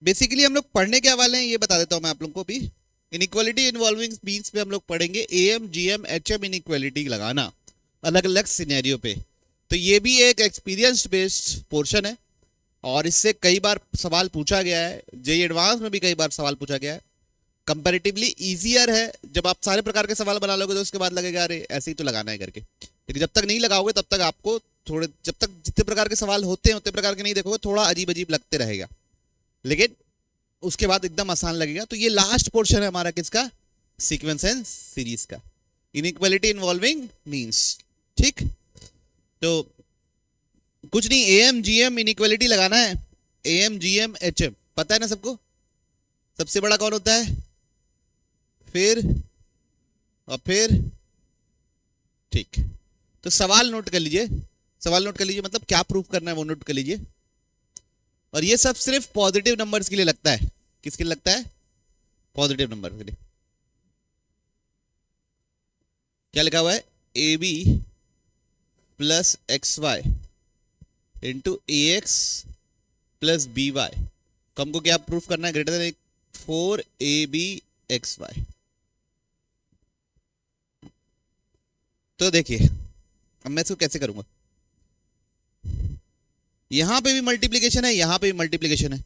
Basically हम लोग पढ़ने क्या वाले हैं ये बता देता हूं मैं आप लोगों को भी। इनइक्वालिटी इन्वॉल्विंग मीन्स पे हम लोग पढ़ेंगे एम जीएम एचएम इनइक्वालिटी लगाना अलग अलग सिनेरियो पे। तो ये भी एक एक्सपीरियंस बेस्ड पोर्शन है और इससे कई बार सवाल पूछा गया है। जेई एडवांस में भी कई बार सवाल पूछा गया है। कंपैरेटिवली इजियर है। जब आप सारे प्रकार के सवाल बना लोगे तो उसके बाद लगेगा अरे ऐसे ही तो लगाना है करके, लेकिन जब तक नहीं लगाओगे तब तक आपको थोड़े, जब तक जितने प्रकार के सवाल होते हैं उतने प्रकार के नहीं देखोगे थोड़ा अजीब अजीब लगते रहेगा, लेकिन उसके बाद एकदम आसान लगेगा। तो ये लास्ट पोर्शन है हमारा किसका, सीक्वेंस एंड सीरीज का, इनइक्वालिटी इन्वॉल्विंग मींस। ठीक, तो कुछ नहीं, एम जीएम इनइक्वालिटी लगाना है। एम जीएम एचएम पता है ना सबको, सबसे बड़ा कौन होता है, फिर और फिर। ठीक, तो सवाल नोट कर लीजिए, सवाल नोट कर लीजिए, मतलब क्या प्रूफ करना है वो नोट कर लीजिए। और ये सब सिर्फ पॉजिटिव नंबर्स के लिए लगता है। किसके लिए लगता है, पॉजिटिव नंबर के लिए। क्या लिखा हुआ है, a B plus x y into a x plus b y को हमको क्या प्रूफ करना है, ग्रेटर देन 4ab xy। तो देखिए अब मैं इसको कैसे करूंगा, यहां पे भी मल्टीप्लीकेशन है, यहां पे भी मल्टीप्लीकेशन है।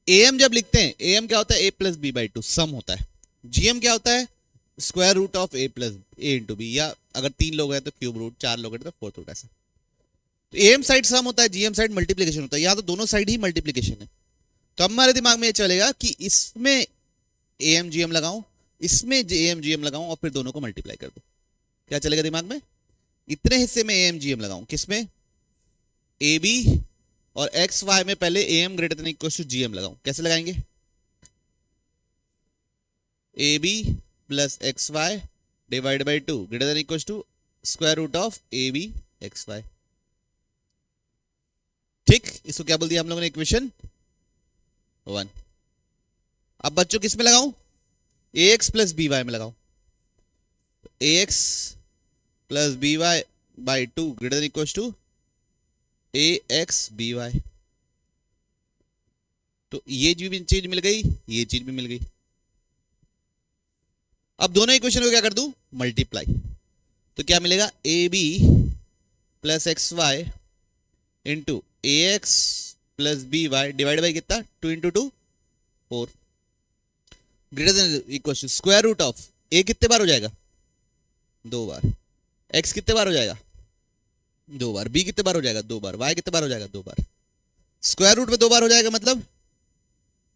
एम जब लिखते हैं, एम क्या होता है, a plus B by two sum होता है। जीएम क्या होता है, square root of a plus a into b, या अगर 3 लोग हैं तो क्यूब रूट, 4 लोग हैं तो फोर्थ रूट, ऐसा। तो एम साइड सम होता है, जीएम साइड मल्टीप्लीकेशन होता है। यहां तो दोनों साइड ही मल्टीप्लीकेशन है। तो अब हमारे दिमाग में ये चलेगा कि इसमें ए एम जी एम लगाऊं, इसमें ए एम जी एम लगाऊं और फिर दोनों को मल्टीप्लाई कर दो। क्या चलेगा दिमाग में, इतने हिस्से में ए एम जी एम लगाऊं, किसमें, ए बी, और एक्स वाई में पहले A M greater than equal to G M लगाऊं। कैसे लगाएंगे, a B plus x y divide by two greater than equal to square root of a b x y. ठीक, इसको क्या बोल दिया हम लोगों ने, इक्वेशन 1। अब बच्चों किस में लगाऊं, a x plus b y में लगाऊं। A x plus b y by two greater than equal to a x b y. तो ये चीज मिल गई, ये चीज भी मिल गई। अब दोनों इक्वेशन को क्या कर दूं, मल्टीप्लाई। तो क्या मिलेगा, a B plus x y into a x plus b y divide by कितना, 2 into 2 4 greater than equal to square root of a कितने बार हो जाएगा, 2 बार, एक्स कितने बार हो जाएगा, 2 बार, बी कितने बार हो जाएगा, 2 बार, वाई कितने बार हो जाएगा, 2 बार। स्क्वायर रूट में 2 बार हो जाएगा, मतलब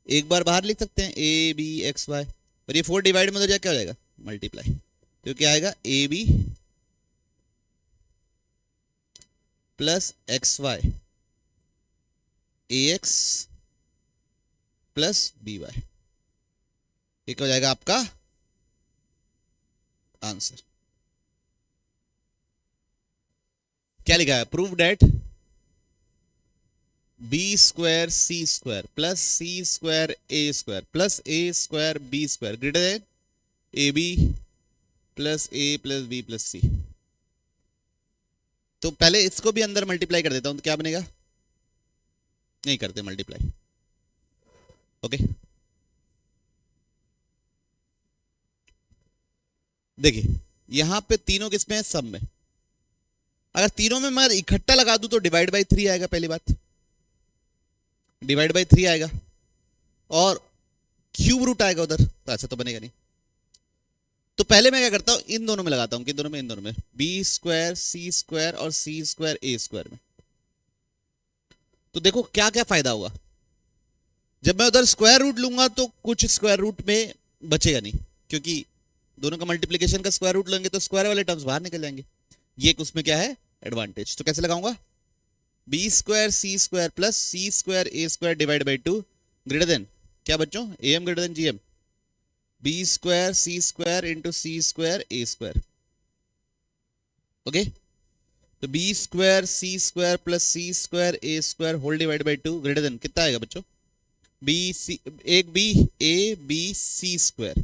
एक बार बाहर लिख सकते हैं ए बी एक्स वाई, और ये 4 डिवाइड में हो जाएगा, क्या हो जाएगा, मल्टीप्लाई। तो क्या आएगा, a B plus x y a x plus b y, एक हो जाएगा आपका आंसर। क्या लिखा है, prove that b square c square plus c square a square plus a square b square greater than a B plus a plus B plus c. तो पहले इसको भी अंदर मल्टीप्लाई कर देता हूं, तो क्या बनेगा, नहीं करते मल्टीप्लाई, ओके। देखिए यहां पे तीनों किसमें है, सब में। अगर तीनों में मैं इकट्ठा लगा दूं तो डिवाइड बाई 3 आएगा, पहली बात डिवाइड बाई 3 आएगा, और क्यूब रूट आएगा उधर, तो ऐसा तो बनेगा नहीं। तो पहले मैं क्या करता हूं, इन दोनों में लगाता हूं, किन दोनों में, इन दोनों में, बी स्क्वायर सी स्क्वायर और सी स्क्वायर ए स्क्वायर में। तो देखो क्या क्या फायदा हुआ, जब मैं उधर स्क्वायर रूट लूंगा तो कुछ स्क्वायर रूट में बचेगा नहीं, क्योंकि दोनों का मल्टीप्लीकेशन का स्क्वायर रूट लेंगे तो स्क्वायर वाले टर्म्स बाहर निकल जाएंगे। ये उसमें क्या है, एडवांटेज। तो कैसे लगाऊंगा, b square c square plus c square a square divide by 2 greater than, क्या बच्चों, a M greater than g m, b square c square into c square a square, okay. तो b square c square plus c square a square whole divide by 2 greater than कितना आएगा बच्चों, b c, एक b a B c square,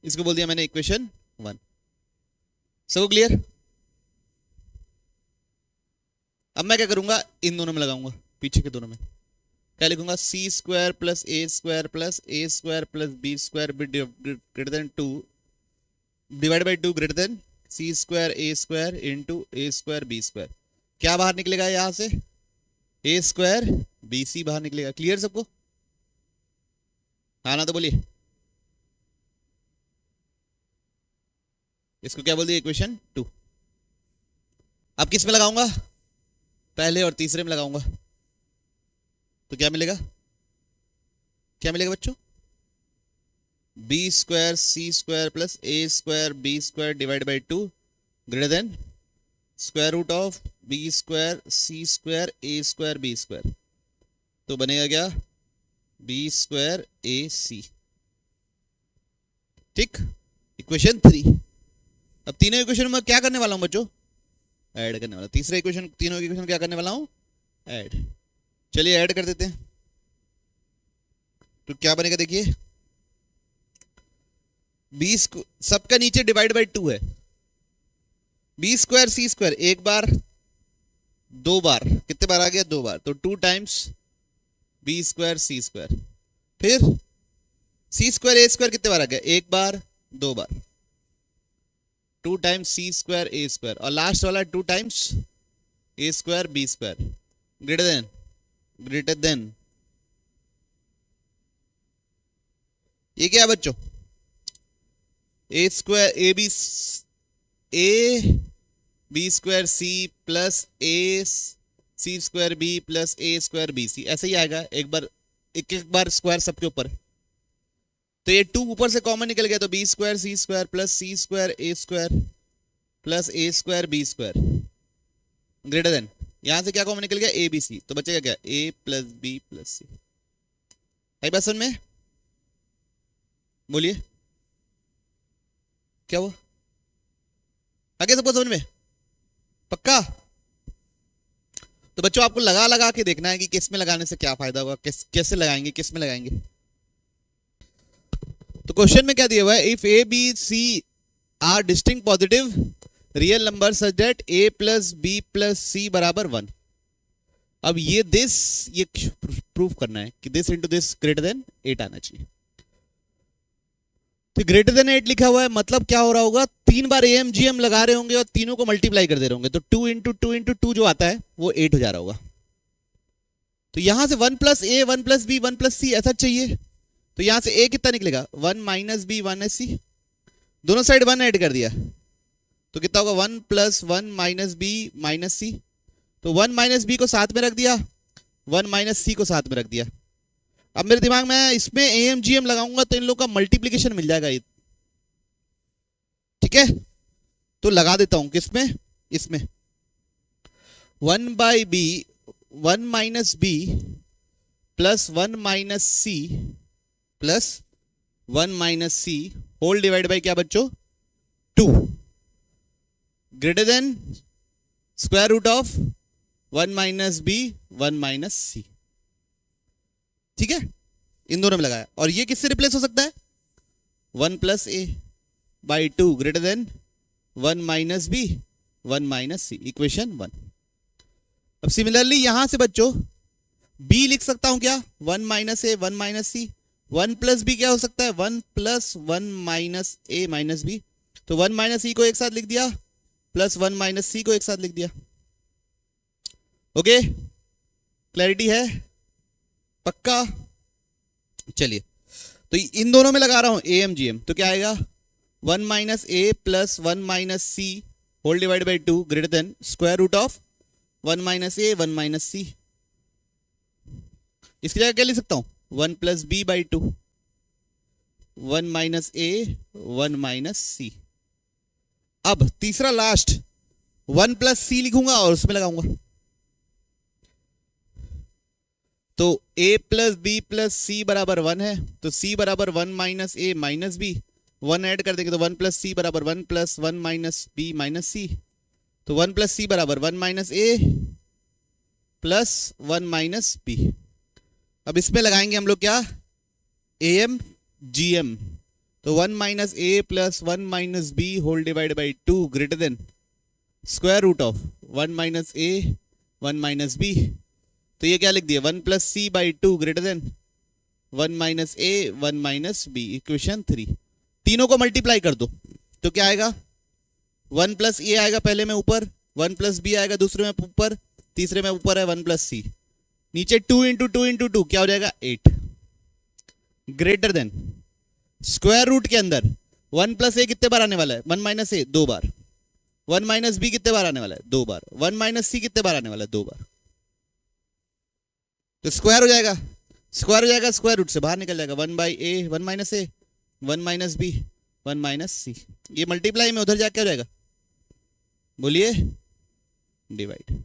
इसको बोल दिया मैंने equation 1। सबको क्लियर। अब मैं क्या करूंगा, इन दोनों में लगाऊंगा, पीछे के दोनों में। क्या लिखूंगा, c square plus a square plus b square greater than 2 divide by 2 greater than c square into a square b square. क्या बाहर निकलेगा यहां से, ए स्क्वायर बी सी बाहर निकलेगा। क्लियर सबको, हाँ ना तो बोलिए। इसको क्या बोल दिया, इक्वेशन 2। अब किस में लगाऊंगा, पहले और तीसरे में लगाऊंगा, तो क्या मिलेगा, क्या मिलेगा बच्चों, b square c square plus a square b square divide by 2 greater than square root of b square c square a square b square. तो बनेगा क्या, बी स्क्वायर ए सी। ठीक, इक्वेशन 3। अब तीनों इक्वेशन में क्या करने वाला हूं बच्चों, ऐड करने वाला। तीसरा इक्वेशन, तीनों इक्वेशन क्या करने वाला हूं, ऐड। चलिए ऐड कर देते हैं। तो क्या बनेगा देखिए, बी सबका नीचे डिवाइड बाई 2 है, बी स्क्वायर सी स्क्वायर एक बार, दो बार, कितने बार आ गया, 2 बार, तो 2 times B square c square. फिर सी स्क्वायर ए स्क्वायर कितने बार आ गया, एक बार, 2 बार, 2 times c square a square, और लास्ट वाला 2 times a square b square greater than ये क्या है बच्चों, a square a b square c plus A c square b plus a square b c, ऐसे ही आएगा एक बार, एक बार स्क्वायर सबके ऊपर। तो ये 2 ऊपर से कॉमन निकल गया, तो b square c square plus c square a square plus a square b square greater than, यहां से क्या कॉमन निकल गया, ए बी सी, तो बचेगा क्या, ए प्लस बी प्लस सी। है बात समझ में, बोलिए क्या हुआ, आगे सबको समझ में, पक्का। तो बच्चों आपको लगा लगा के देखना है कि किस में लगाने से क्या फायदा होगा, कैसे लगाएंगे, किस में लगाएंगे। तो क्वेश्चन में क्या दिया हुआ है, if a B c are distinct positive real number such that a plus B plus c बराबर 1। अब ये प्रूफ करना है कि this into this greater than 8 आना चाहिए। तो ग्रेटर देन 8 लिखा हुआ है, मतलब क्या हो रहा होगा, 3 बार एम जी एम लगा रहे होंगे और तीनों को मल्टीप्लाई कर दे रहे होंगे, तो 2 इंटू 2 इंटू 2 जो आता है वो 8 हो जा रहा होगा। तो यहां से 1 प्लस ए 1 प्लस बी 1 प्लस सी ऐसा चाहिए, तो यहां से ए कितना निकलेगा, 1 माइनस बी 1 सी, दोनों साइड 1 ऐड कर दिया, तो कितना होगा, 1 प्लस 1 माइनस बी माइनस सी, तो 1 माइनस बी को साथ में रख दिया, 1 माइनस सी को साथ में रख दिया। अब मेरे दिमाग में इसमें एम जी एम लगाऊंगा तो इन लोगों का मल्टीप्लीकेशन मिल जाएगा, ठीक है। तो लगा देता हूं किसमें, इसमें 1 by b 1 minus b plus 1 minus c plus 1 minus c whole divide by क्या बच्चों, 2 greater than square root of 1 minus b 1 minus c. ठीक है, इन दोनों में लगाया, और ये किससे रिप्लेस हो सकता है, 1 plus a by 2 greater than 1 minus b 1 minus c, equation 1। अब सिमिलरली यहां से बच्चों b लिख सकता हूं क्या, 1 minus a 1 minus C, 1 plus B क्या हो सकता है, 1 प्लस 1 माइनस ए माइनस बी, तो 1 माइनस ई को एक साथ लिख दिया प्लस 1 माइनस सी को एक साथ लिख दिया। ओके, क्लैरिटी है, पक्का। चलिए, तो इन दोनों में लगा रहा हूं ए एम जी एम, तो क्या आएगा, 1 minus A plus 1 minus c whole divide by 2 greater than square root of 1 minus a 1 minus c. इसकी जगह क्या लिख सकता हूं, 1 plus B by 2 1 minus a 1 minus c. अब तीसरा लास्ट 1 प्लस सी लिखूंगा और उसमें लगाऊंगा, तो a plus B plus c बराबर 1 है, तो c बराबर 1 माइनस ए माइनस बी, 1 ऐड कर देंगे तो 1 प्लस सी बराबर 1 प्लस 1 माइनस बी माइनस सी, तो 1 प्लस सी बराबर 1 माइनस ए प्लस 1 माइनस बी। अब इसमें लगाएंगे हम लोग क्या, ए एम जी एम, तो 1 minus A plus 1 minus b whole divide by 2 greater than square root of 1 minus a 1 minus b, तो ये क्या लिख दिया, 1+c/2 greater than 1-a 1-b, equation 3। तीनों को मल्टीप्लाई कर दो तो क्या आएगा, 1+a आएगा पहले में ऊपर, 1+b आएगा दूसरे में ऊपर, तीसरे में ऊपर है 1+c, नीचे 2 × 2 × 2 क्या हो जाएगा 8, ग्रेटर देन स्क्वायर रूट के अंदर 1+a कितने बार आने वाला है, 1-a 2 बार, 1-b कितने बार आने वाला है 2 बार, 1-c कितने बार आने वाला है 2 बार, तो स्क्वायर हो जाएगा, स्क्वायर हो जाएगा, स्क्वायर रूट से बाहर निकल जाएगा, 1/a 1-a 1-b 1-c, ये मल्टीप्लाई में उधर जाके क्या हो जाएगा, बोलिए डिवाइड।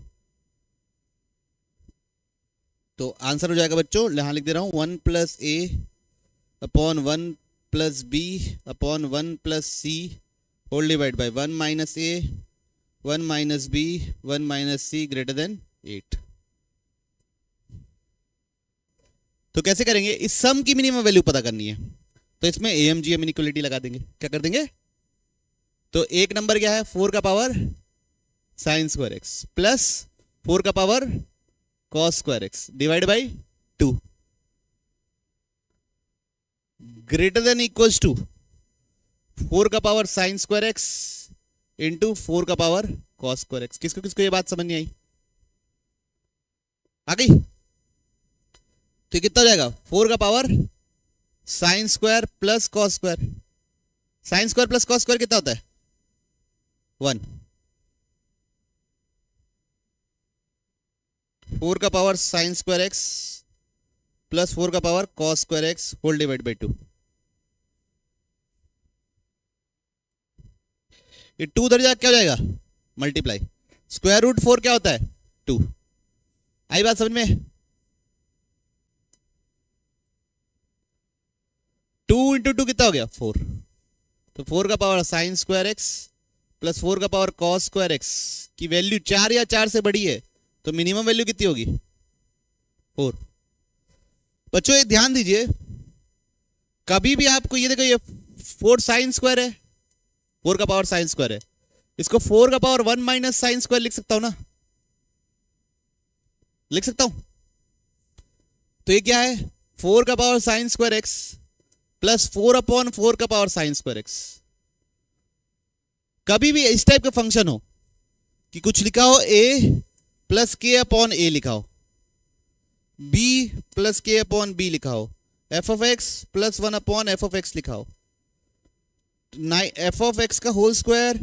तो आंसर हो जाएगा बच्चों, यहां लिख दे रहा हूं 1+a upon 1+b upon 1+c whole divide by 1-a 1-b 1-c greater than 8। तो कैसे करेंगे, इस सम की मिनिमम वैल्यू पता करनी है, तो इसमें AMGM इनइक्वालिटी लगा देंगे। क्या कर देंगे, तो एक नंबर क्या है 4 का power sin square x plus 4 का power cos square x divide by 2 greater than equals to 4 का power sin square x into 4 का पावर cos स्क्वायर x। किसको किसको ये बात समझ नहीं आई, आ गई, तो कितना हो जाएगा 4 का power sin square plus cos square, sin square plus cos square कितना होता है 1, 4 का power sin square x plus 4 का power cos square x whole divide by 2, ये 2 उधर जाके क्या हो जाएगा मल्टीप्लाई, स्क्वायर रूट 4 क्या होता है 2। आई बात समझ में, 2 × 2 कितना हो गया 4, तो 4 का power sin square x plus 4 का पावर cos स्क्वायर x की वैल्यू 4 या 4 से बड़ी है, तो मिनिमम वैल्यू कितनी होगी 4। बच्चों ये ध्यान दीजिए, कभी भी आपको ये देखो ये 4 sin स्क्वायर है, 4 का पावर sin स्क्वायर है, इसको 4 का पावर 1 - sin स्क्वायर लिख सकता हूं ना, लिख सकता हूं। तो ये क्या है 4 का power sin square x plus 4/4 का पावर sin स्क्वायर x। कभी भी इस टाइप का फंक्शन हो कि कुछ लिखा हो a प्लस k/a लिखा हो, b प्लस k/b लिखा हो, f(x) प्लस 1/f(x) लिखा हो, f(x) का होल स्क्वायर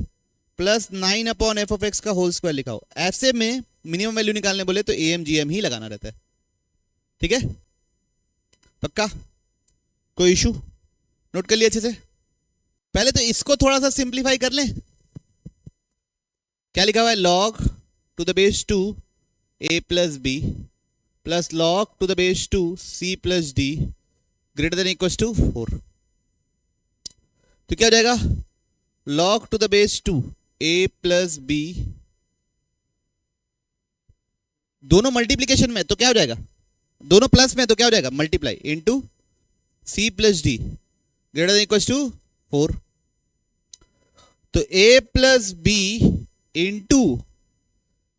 प्लस 9/f(x) का होल स्क्वायर लिखा हो, ऐसे में मिनिमम वैल्यू निकालने बोले तो AMGM ही लगाना रहता है। ठीक है, पक्का, कोई इशू, नोट कर लिया अच्छे से। पहले तो इसको थोड़ा सा सिंप्लीफाई कर लें, क्या लिखा हुआ है log to the base 2 a plus b plus log to the base 2 c plus d greater than equals to 4। तो क्या हो जाएगा log to the base 2 a plus b, दोनों मल्टीप्लीकेशन में तो क्या हो जाएगा, दोनों प्लस में तो क्या हो जाएगा multiply into c plus D greater than equals to 4। तो a plus B into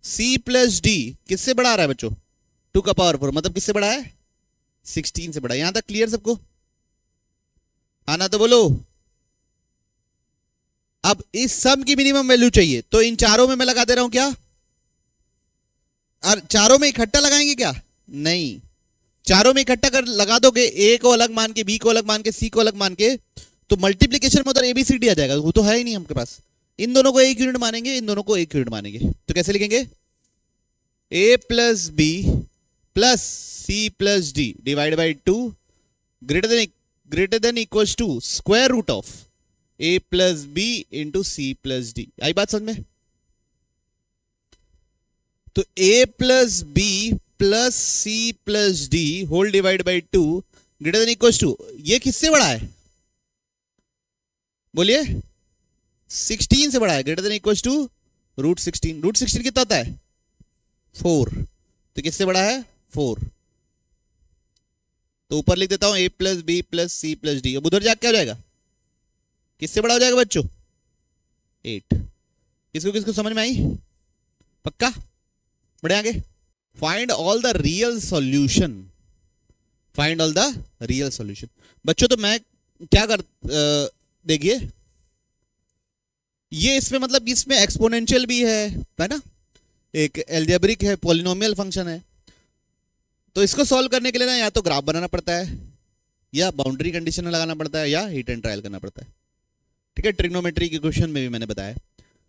c plus D किससे बड़ा आ रहा है बच्चों 2 का पावर 4, मतलब किससे बड़ा है 16 से बड़ा। यहां तक क्लियर सबको, आना तो बोलो। अब इस सम की मिनिमम वैल्यू चाहिए, तो इन चारों में मैं लगा दे रहा हूं क्या, और चारों में इकट्ठा लगाएंगे क्या, नहीं, चारों में इकट्ठा कर लगा दोगे, a को अलग मान के, b को अलग मान के, c को अलग मान के, तो मल्टीप्लीकेशन में उधर ABCD आ जाएगा, वो तो है ही नहीं हमके पास। इन दोनों को एक यूनिट मानेंगे, इन दोनों को एक यूनिट मानेंगे, तो कैसे लिखेंगे a plus B plus C plus d divide by 2 greater than equals to square root of a plus B into c plus d. आई बात समझ में। तो a plus B plus C plus d whole divide by 2 greater than equals to, ये किससे बड़ा है बोलिए 16 से बड़ा है, greater than equals to root 16। Root 16 कितना होता है 4, तो किससे बड़ा है 4। तो ऊपर लिख देता हूं a plus B plus C plus D, अब उधर जाके क्या हो जाएगा, किससे बड़ा हो जाएगा बच्चों 8। किसको किसको समझ में आई, पक्का, बढ़े आगे। Find all the real solution, find all the real solution. बच्चों तो मैं क्या कर, देखिए ये इसमें मतलब इसमें एक्सपोनेंशियल भी है ना, एक एल्जेब्रिक है, पॉलिनोमियल फंक्शन है। तो इसको सॉल्व करने के लिए ना या तो ग्राफ बनाना पड़ता है, या बाउंड्री कंडीशन लगाना पड़ता है, या हिट एंड ट्रायल करना पड़ता है। ठीक है, ट्रिग्नोमेट्री के क्वेश्चन में भी मैंने बताया।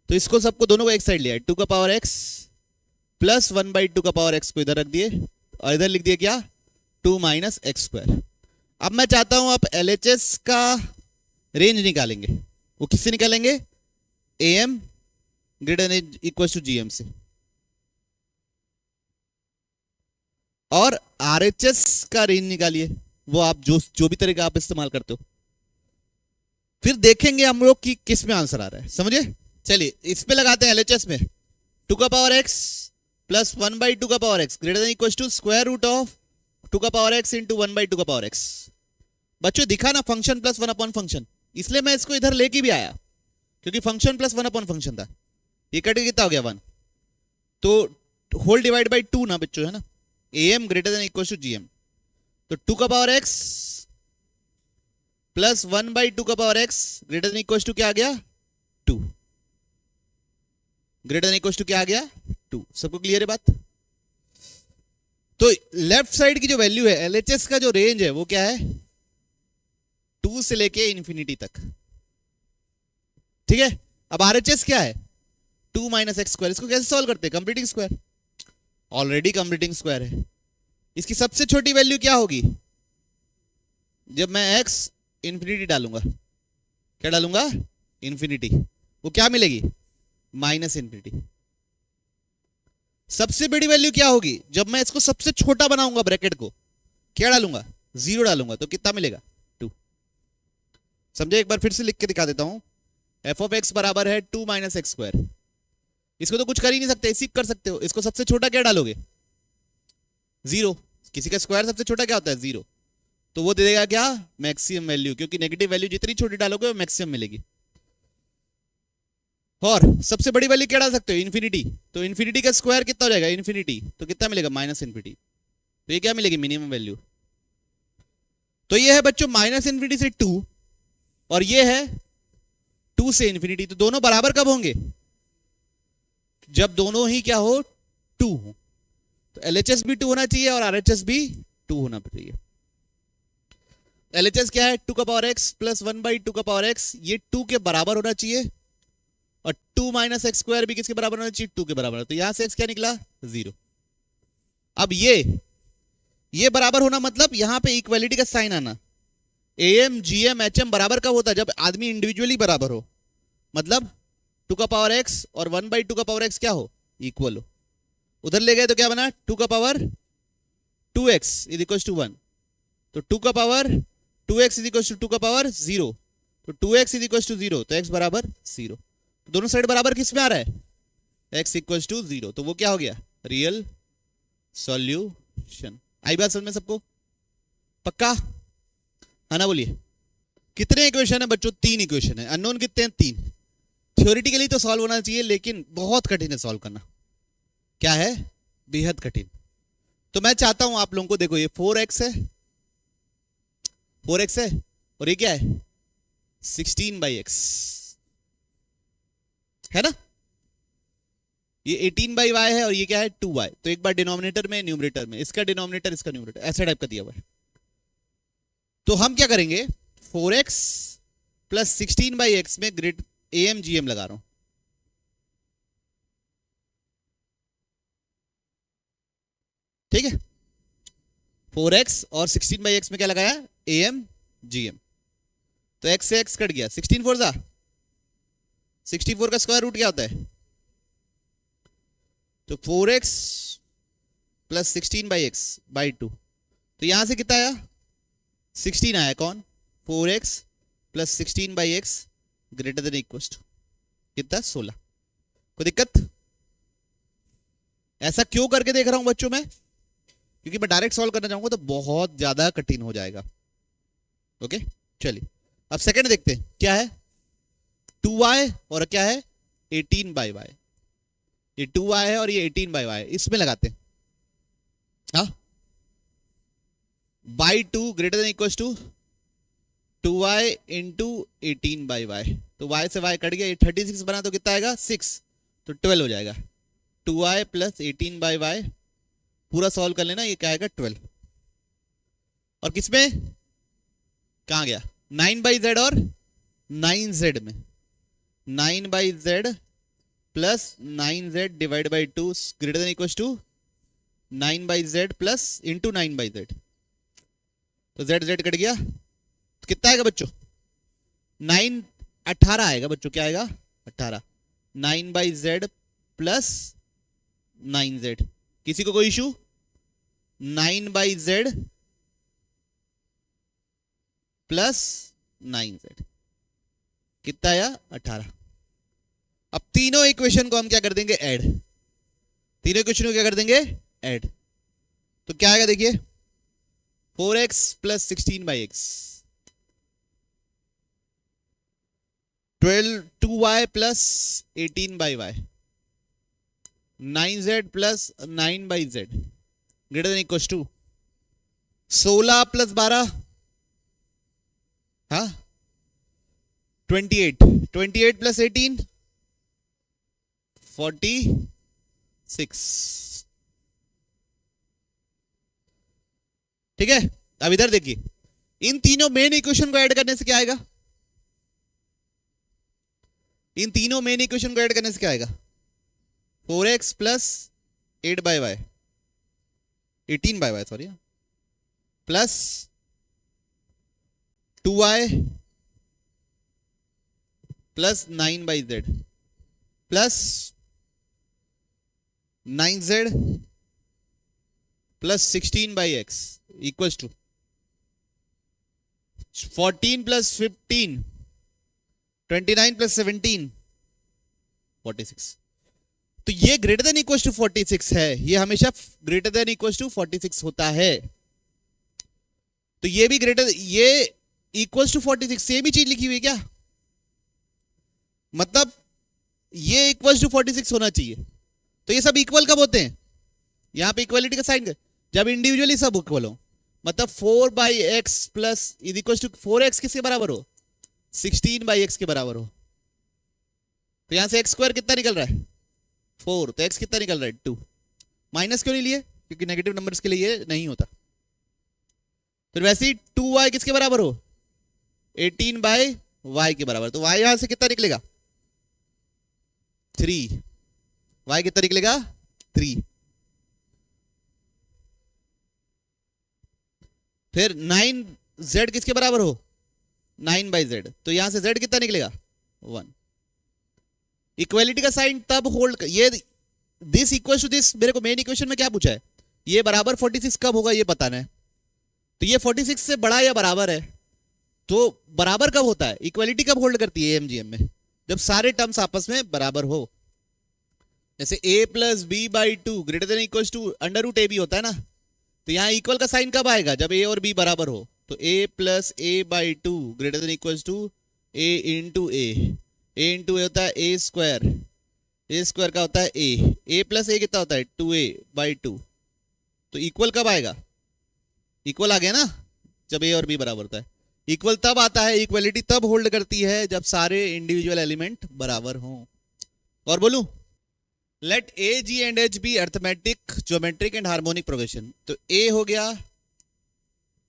तो इसको सबको दोनों को एक साइड लिया है, 2 का पावर x प्लस 1/2 का पावर x को इधर रख दिए, और इधर लिख दिए क्या, 2 माइनस एक्स स्क्वायर। अब मैं चाहता हूं आप LHS का रेंज निकालेंगे। वो किससे निकालेंगे, AM greater than equal to GM से, और RHS का रेंज निकालिए, वो आप जो भी तरीका आप इस्तेमाल करते हो। फिर देखेंगे हम लोग कि किस में आंसर आ रहा है, समझे। चलिए इस पे लगाते हैं LHS में, 2 का पावर x प्लस 1/2 का power x greater than equal to square root of 2 का पावर x इंटू 1/2 का पावर x। बच्चों दिखा ना, फंक्शन प्लस 1 अपॉन फंक्शन, इसलिए मैं इसको इधर लेके भी आया, क्योंकि फंक्शन प्लस 1 अपॉन फंक्शन था। ये कट के कितना हो गया 1, तो होल डिवाइड बाई 2 ना बच्चों, है ना, AM greater than equal to GM। तो 2 का पावर x प्लस 1/2 का power x greater than equal to क्या आ गया, 2, ग्रेटर देन इक्वल टू क्या आ गया, 2। सबको क्लियर है बात। तो लेफ्ट साइड की जो वैल्यू है, LHS का जो रेंज है वो क्या है, 2 से लेके इंफिनिटी तक। ठीक है, अब RHS क्या है, 2 माइनस एक्स स्क्वायर। इसको कैसे सॉल्व करते हैं, completing square, already completing square है। इसकी सबसे छोटी वैल्यू क्या होगी, जब मैं x इंफिनिटी डालूंगा, क्या डालूंगा, इंफिनिटी, वो क्या मिलेगी, माइनस इंफिनिटी। सबसे बड़ी वैल्यू क्या होगी, जब मैं इसको सबसे छोटा बनाऊंगा ब्रैकेट को, क्या डालूंगा, 0 डालूंगा, तो कितना मिलेगा, 2। समझे, एक बार फिर से लिख के दिखा देता हूं, f ऑफ x बराबर है 2 माइनस एक्स स्क्वायर। इसको तो कुछ कर ही नहीं सकते, इसी कर सकते हो। इसको सबसे छोटा क्या डालोगे, 0, किसी का स्क्वायर सबसे छोटा क्या होता है, 0, तो वो दे देगा क्या, मैक्सिमम वैल्यू, क्योंकि नेगेटिव वैल्यू जितनी छोटी डालोगे वो मैक्सिमम मिलेगी। और सबसे बड़ी वैल्यू क्या डाल सकते हो, इन्फिनिटी, तो इन्फिनिटी का स्क्वायर कितना हो जाएगा, इन्फिनिटी, तो कितना मिलेगा, माइनस इन्फिनिटी, तो ये क्या मिलेगी, मिनिमम वैल्यू। तो ये है बच्चों माइनस इन्फिनिटी से 2, और ये है 2 से इन्फिनिटी। तो दोनों बराबर कब होंगे, जब दोनों ही क्या हो, 2 हो। तो LHS भी 2 होना चाहिए और RHS भी 2 होना चाहिए। LHS क्या है, 2 का पावर x प्लस 1/2 का पावर x, ये 2 के बराबर होना चाहिए, और 2 माइनस एक्स स्क्वायर भी किसके बराबर होना चाहिए, 2 के बराबर। तो यहां से x क्या निकला, 0। अब ये बराबर होना मतलब यहां पे इक्वालिटी का साइन आना। AM GM HM बराबर कब होता है, जब आदमी इंडिविजुअली बराबर हो, मतलब 2 का पावर x और 1/2 का पावर x क्या हो, इक्वल हो। उधर ले गए तो क्या बना, 2 का power 2x is equal to 1, तो 2 का power 2x is equal to 2 का पावर 0, तो 2x इज इक्वल टू 0, तो x बराबर 0। तो दोनों साइड बराबर किस में आ रहा है, x इक्वल टू 0, तो वो क्या हो गया, रियल सॉल्यूशन। आई बात समझ में सबको, पक्का है ना, बोलिए। कितने इक्वेशन है बच्चों, 3 इक्वेशन है। अननोन कितने हैं, 3। थ्योरेटिकली तो सॉल्व होना चाहिए, लेकिन बहुत कठिन है सॉल्व करना। क्या है, बेहद कठिन। तो मैं चाहता हूं आप लोगों को, देखो ये 4x है, 4x है, और ये क्या है, 16/x है ना, ये 18/y है, और ये क्या है, 2y। तो एक बार डिनोमिनेटर में, न्यूमरेटर में, इसका डिनोमिनेटर इसका न्यूमरेटर, ऐसा टाइप का दिया हुआ है। तो हम क्या करेंगे, 4x प्लस 16/x में ग्रेड AM GM लगा रहा हूं। ठीक है, 4x और 16/x में क्या लगाया, AM GM। तो x से x कट गया, 16 4 जा 64 का स्क्वायर रूट क्या होता है, तो 4x प्लस 16/x बाई 2। तो यहां से कितना आया, 16 आया। कौन, 4x plus 16/x greater than equal to कितना, 16। कोई दिक्कत, ऐसा क्यों करके देख रहा हूं बच्चों मैं, क्योंकि मैं डायरेक्ट सॉल्व करना चाहूंगा तो बहुत ज्यादा कठिन हो जाएगा। ओके चलिए, अब सेकंड देखते हैं क्या है, 2y और क्या है, 18/y। ये 2y है और ये 18/y, इसमें लगाते हैं। हाँ, by two greater than equal to 2y into 18/y। तो y से y कट गया, ये 36 बना तो कितना आएगा 6, तो 12 हो जाएगा। 2y प्लस 18/y पूरा सॉल्व कर लेना, ये क्या आएगा 12। और किसमें कहाँ गया 9/z और 9z में, 9/z plus 9z divide by 2 greater than equal to 9/z plus into 9/z। तो z कट गया, तो कितना आएगा बच्चों 18 आएगा बच्चों, क्या आएगा 18। 9/z प्लस 9z, किसी को कोई इशू 9/z प्लस 9z कितना आया 18। अब तीनों इक्वेशन को हम क्या कर देंगे ऐड, तीनों इक्वेशन को क्या कर देंगे ऐड। तो क्या आएगा देखिए 4x plus 16/x, 2y plus 18/y, 9z plus 9/z greater than equal to 16 plus 12, हाँ 28, 28 प्लस 18 46। ठीक है, अब इधर देखिए इन तीनों मेन इक्वेशन को ऐड करने से क्या आएगा, इन तीनों मेन इक्वेशन को ऐड करने से क्या आएगा 4x plus 8/y 18/y sorry plus 2y plus 9/z plus 9z plus 16/x equals to 14 plus 15 29 plus 17 46। तो ये ग्रेटर देन इक्वल टू 46 है, ये हमेशा ग्रेटर देन इक्वल टू 46 होता है। तो ये भी ग्रेटर, ये इक्वल टू 46 सेम ही चीज लिखी हुई है क्या, मतलब ये इक्वल टू 46 होना चाहिए। तो ये सब इक्वल कब होते हैं, यहां पे इक्वलिटी का साइन जब इंडिविजुअली सब इक्वल हो, मतलब 4/x plus is equal to 4x किसके बराबर हो 16/x के बराबर हो। तो यहां से x स्क्वायर कितना निकल रहा है 4, तो x कितना निकल रहा है 2। माइनस क्यों नहीं लिए, क्योंकि नेगेटिव नंबर्स के लिए ये नहीं होता। फिर वैसे ही 2y किसके बराबर हो 18/y के बराबर, तो y यहां से कितना निकलेगा 3, y कितना निकलेगा 3। फिर 9z किसके बराबर हो 9/z, तो यहां से z कितना निकलेगा 1। इक्वालिटी का साइन तब होल्ड, ये दिस इक्वल टू दिस, मेरे को मेन इक्वेशन में क्या पूछा है ये बराबर 46 कब होगा ये बताना है। तो ये 46 से बड़ा या बराबर है, तो बराबर कब होता है, इक्वालिटी कब होल्ड करती है एमजीएम में, जब सारे टर्म्स आपस में बराबर हो। जैसे a plus B by 2 greater than equal to √ab होता है ना, तो यहां इक्वल का साइन कब आएगा जब a और b बराबर हो। तो a plus a by 2 greater than equal to a into a होता है a स्क्वायर का होता है a प्लस a कितना होता है 2a/2। तो इक्वल कब आएगा, इक्वल आ गया ना जब a और b बराबर होता है। इक्वल तब आता है, इक्वलिटी तब होल्ड करती है जब सारे इंडिविजुअल एलिमेंट बराबर हों। और बोलूं let a g and h be arithmetic geometric and harmonic progression. तो a हो गया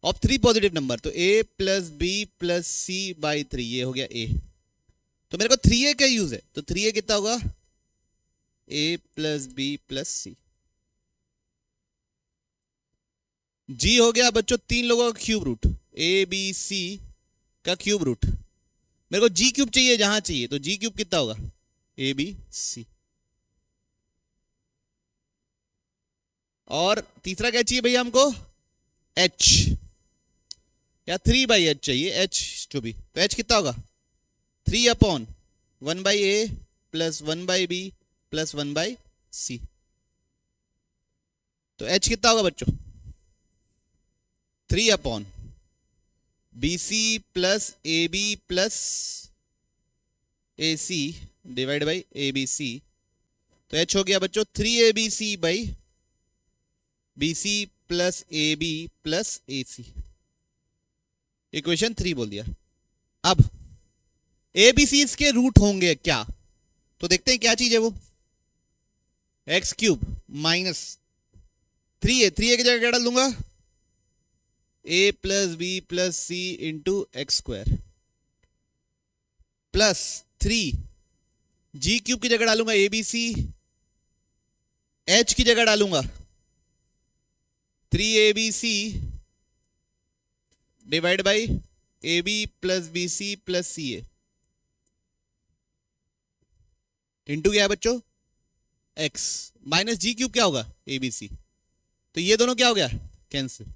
ऑफ 3 पॉजिटिव नंबर, तो a plus b plus c/3 ये हो गया a। तो मेरे को 3a का यूज है, तो 3a कितना होगा a plus b plus c। g हो गया बच्चों 3 लोगों का cube root, a b c का क्यूब रूट। मेरे को g क्यूब चाहिए जहां चाहिए, तो g क्यूब कितना होगा a b c। और तीसरा क्या चाहिए भैया हमको h, या 3/h चाहिए h जो भी, तो h कितना होगा 3/1/a plus 1/b plus 1/c। तो h कितना होगा बच्चों 3/bc plus ab plus ac divide by abc। तो h हो गया बच्चों 3abc by bc plus A B plus A C, equation 3 बोल दिया। अब ए बी सी इसके रूट होंगे क्या, तो देखते हैं क्या चीज है वो। X cube minus 3a, 3a की जगह क्या डाल दूंगा, a plus B plus C into X square plus 3 G cube की जगह डालूंगा ए बी सी, एच की जगह डालूंगा 3abc divide by A B plus B C plus C A into क्या है बच्चों, x माइनस जी क्यूब क्या होगा ए बी सी, तो ये दोनों क्या हो गया कैंसिल,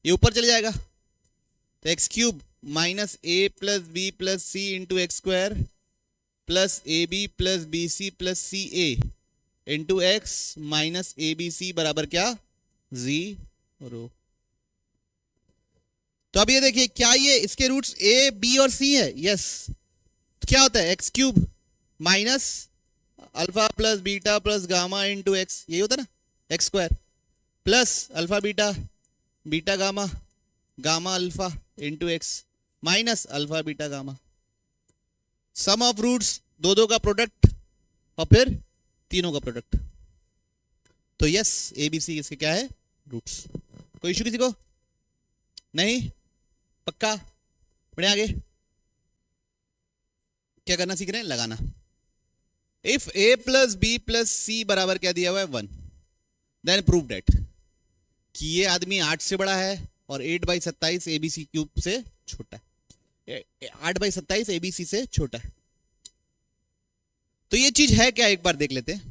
ये ऊपर चले जाएगा, तो X cube minus A plus B plus C into X square plus A B plus B C plus C A into X minus A B C बराबर क्या, 0। तो अब ये देखिए क्या ये इसके रूट्स ए बी और सी है, यस, तो क्या होता है X cube minus alpha plus beta plus gamma into X, यही होता है ना X square plus alpha beta beta gamma gamma alpha into X minus alpha beta gamma, sum of roots दो दो का प्रोडक्ट और फिर तीनों का प्रोडक्ट, तो यस ए बी सी इसके क्या है रूट्स। कोई इशू किसी को नहीं, पक्का, बढ़े आगे क्या करना सीख रहे हैं, लगाना। If a plus B plus c बराबर क्या दिया हुआ है 1, देन प्रूव डेट कि ये आदमी 8 से बड़ा है और 8/27 एबीसी क्यूब से छोटा है, 8/27 एबीसी से छोटा है। तो ये चीज है क्या, एक बार देख लेते हैं।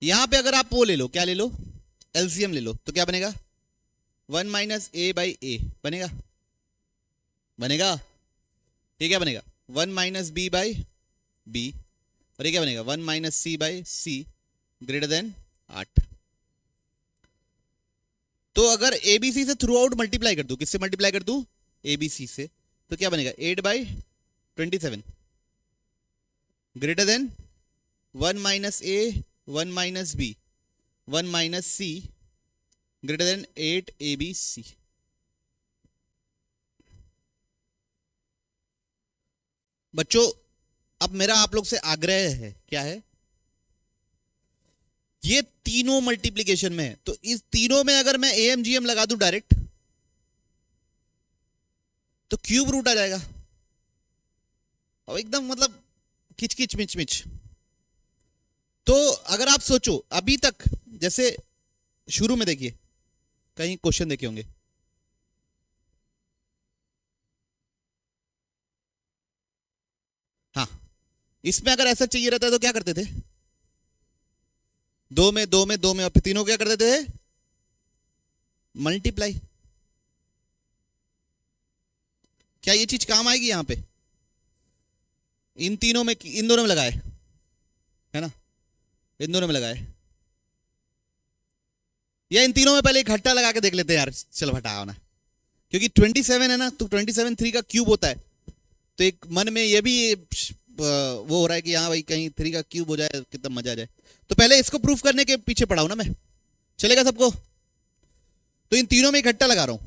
यहां पे अगर आप वो ले लो, क्या ले लो, एलसीएम ले लो, तो क्या बनेगा 1 माइनस ए बाई ए बनेगा, बनेगा ये क्या बनेगा 1 माइनस बी बाई बी, और ये क्या बनेगा 1 minus C by C greater than 8। तो अगर एबीसी से थ्रू आउट मल्टीप्लाई कर दूं, किससे मल्टीप्लाई कर दूं, एबीसी से, तो क्या बनेगा 8/27 greater than 1 minus a 1 minus b 1 minus C greater than 8 ABC। बच्चों अब मेरा आप लोग से आग्रह है, क्या है, ये तीनों मल्टीप्लिकेशन में है, तो इस तीनों में अगर मैं एएमजीएम लगा दूं डायरेक्ट तो क्यूब रूट आ जाएगा, और एकदम मतलब किच किच मिच मिच। तो अगर आप सोचो अभी तक, जैसे शुरू में देखिए कहीं क्वेश्चन देखे होंगे, हाँ, इसमें अगर ऐसा चाहिए रहता है तो क्या करते थे, दो में दो में दो में और फिर तीनों क्या कर देते थे मल्टीप्लाई। क्या ये चीज काम आएगी यहां पे, इन तीनों में, इन दोनों में लगाए है ना, इन दोनों में लगाए, या इन तीनों में पहले एक घट्टा लगा के देख लेते हैं यार, चलो हटाओ ना, क्योंकि 27 है ना, तो 27 3 का क्यूब होता है, तो एक मन में ये भी वो हो रहा है कि हाँ भाई कहीं 3 का क्यूब हो जाए कितना मजा आ जाए, तो पहले इसको प्रूफ करने के पीछे पड़ा हूं ना मैं, चलेगा सबको। तो इन तीनों में इकट्ठा लगा रहा हूं,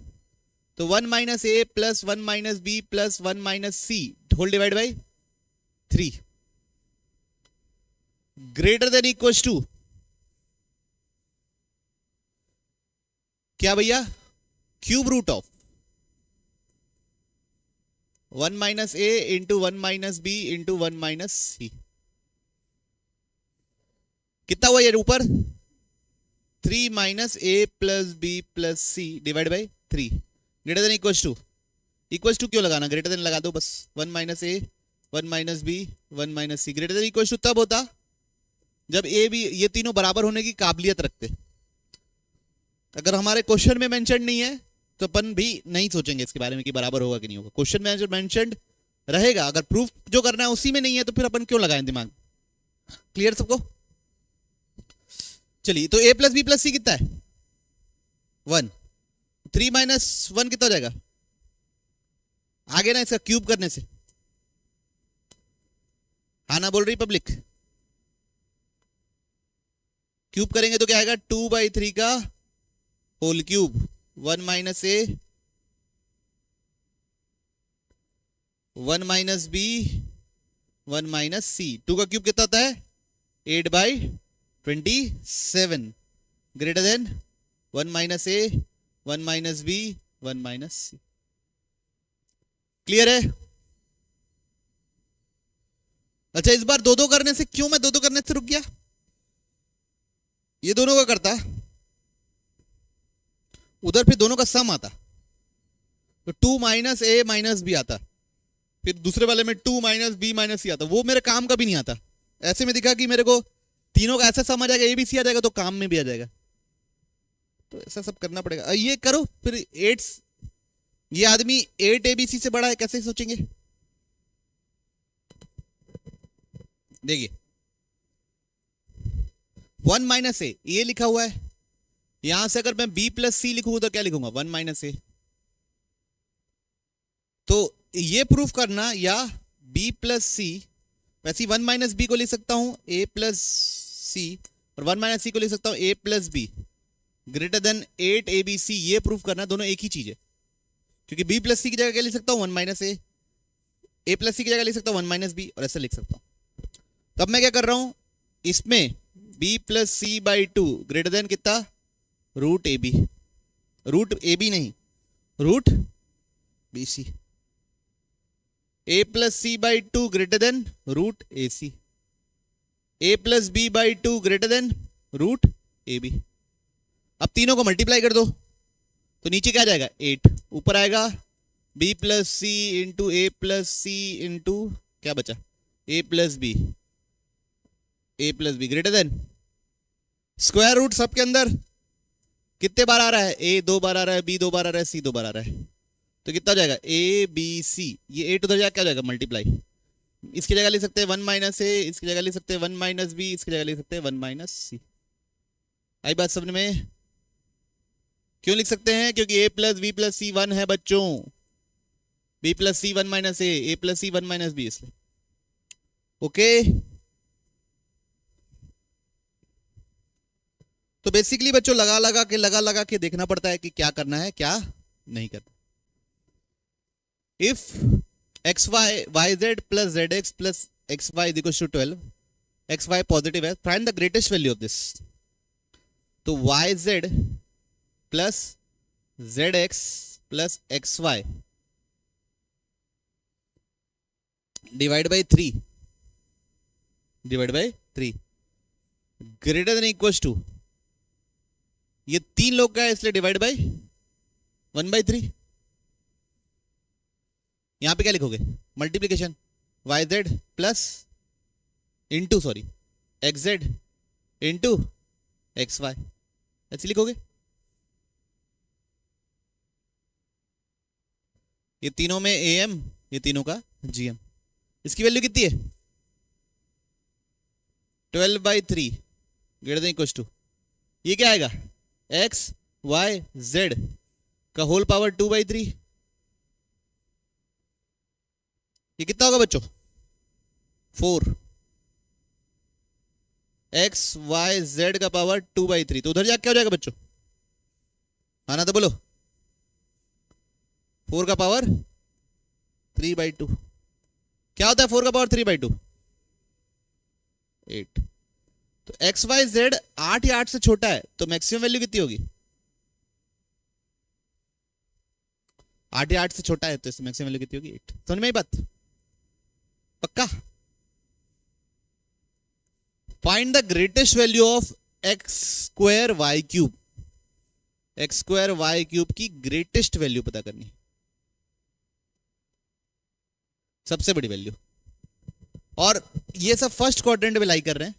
तो 1 minus A plus 1 minus b plus 1 minus c whole divide by 3 greater than equal to क्या भैया, cube root of 1 minus a into 1 minus b into 1 minus c, कितना हुआ ये ऊपर 3 minus A plus B plus c divide by 3 greater than equal to क्यों लगाना, greater than लगा दो बस, 1 minus a 1 minus b 1 minus C greater than equal to तब होता जब ए बी ये तीनों बराबर होने की काबिलियत रखते। अगर हमारे क्वेश्चन में मेंशन नहीं है तो अपन भी नहीं सोचेंगे इसके बारे में कि बराबर होगा कि नहीं होगा, क्वेश्चन में जो मेंशन रहेगा, अगर प्रूफ जो करना है उसी में नहीं है तो फिर अपन क्यों लगाएं दिमाग। क्लियर सबको, चलिए तो a प्लस बी प्लस सी कितना है 1, 3 माइनस 1 कितना हो जाएगा, आगे ना इसका क्यूब करने से, हाँ ना बोल रही पब्लिक, क्यूब करेंगे तो क्या आएगा 2/3 का whole cube 1 minus a 1 minus b 1 minus सी। 2 का क्यूब कितना होता है 8/27 greater than 1 minus a 1 minus b 1 minus C. Clear है? अच्छा इस बार दो दो करने से क्यों मैं दो दो करने से रुक गया? ये दोनों का करता उधर फिर दोनों का सम आता तो 2 माइनस ए माइनस बी आता, फिर दूसरे वाले में 2 माइनस बी माइनस सी आता, वो मेरे काम का भी नहीं आता। ऐसे में दिखा कि मेरे को तीनों का ऐसा सम आ जाएगा, ए बी सी आ जाएगा तो काम में भी आ जाएगा। तो ऐसा सब करना पड़ेगा। ये करो फिर 8, ये आदमी 8 ABC से बड़ा है, कैसे सोचेंगे? देखिए 1 माइनस ए ये लिखा हुआ है, यहां से अगर मैं b प्लस सी लिखूंगा तो क्या लिखूंगा 1 माइनस ए। तो ये प्रूफ करना या b प्लस सी, वैसे 1 माइनस बी को लिख सकता हूं a प्लस सी और 1 माइनस सी को लिख सकता हूं a plus B greater than 8 ABC। ये प्रूफ करना दोनों एक ही चीज है, क्योंकि b प्लस सी की जगह क्या लिख सकता हूं 1 माइनस ए प्लस सी की जगह लिख सकता हूं 1 माइनस बी और ऐसा लिख सकता हूं। तब मैं क्या कर रहा हूं इसमें b plus c by 2 greater than कितना root a b, root a b नहीं root b c, a plus c by 2 greater than root a c, a plus B by 2 greater than root a b. अब तीनों को multiply कर दो तो नीचे क्या जाएगा 8, ऊपर आएगा b plus C into A plus C into क्या बचा a plus B greater than square root सबके अंदर कितने बार आ रहा है, a 2 बार आ रहा है, b 2 बार आ रहा है, c 2 बार आ रहा है, तो कितना हो जाएगा a b c। ये 8 उधर जाकर क्या हो जाएगा मल्टीप्लाई, इसकी जगह लिख सकते हैं 1 माइनस ए, इसकी जगह लिख सकते हैं 1 माइनस बी, इसकी जगह लिख सकते हैं 1 माइनस सी। आई बात समझ में? क्यों लिख सकते हैं? क्योंकि a प्लस बी प्लस सी 1 है बच्चों, b प्लस सी 1 माइनस ए प्लस सी 1 माइनस बी, इसलिए ओके। तो बेसिकली बच्चों लगा लगा के देखना पड़ता है कि क्या करना है क्या नहीं करना। If x y y Z plus z x plus x y equal to 12, x y positive है, find the greatest value of this. तो y Z plus z x plus x y divide by 3 greater than equal to, ये 3 लोग का है इसलिए divide by 1/3। यहां पे क्या लिखोगे multiplication Y Z plus into sorry X Z into X Y, ऐसे लिखोगे। ये तीनों में am, ये तीनों का gm। इसकी वैल्यू कितनी है 12/3 ग्रेटर देन इक्वल टू, ये क्या आएगा x y z का होल पावर 2/3। ये कितना होगा बच्चों 4, x y z का पावर 2/3। तो उधर जाके क्या हो जाएगा बच्चों, आना तो बोलो 4 का पावर 3/2। क्या होता है 4 का पावर 3/2 8। तो एक्स वाई जेड 8 या 8 से छोटा है तो मैक्सिमम वैल्यू कितनी होगी 8 या 8 से छोटा है तो इसमें मैक्सिमम वैल्यू कितनी होगी 8। समझ में आई बात? पक्का? Find the greatest value of X square Y cube, X square Y cube की ग्रेटेस्ट वैल्यू पता करनी, सबसे बड़ी वैल्यू। और ये सब फर्स्ट क्वाड्रेंट में लाई कर रहे हैं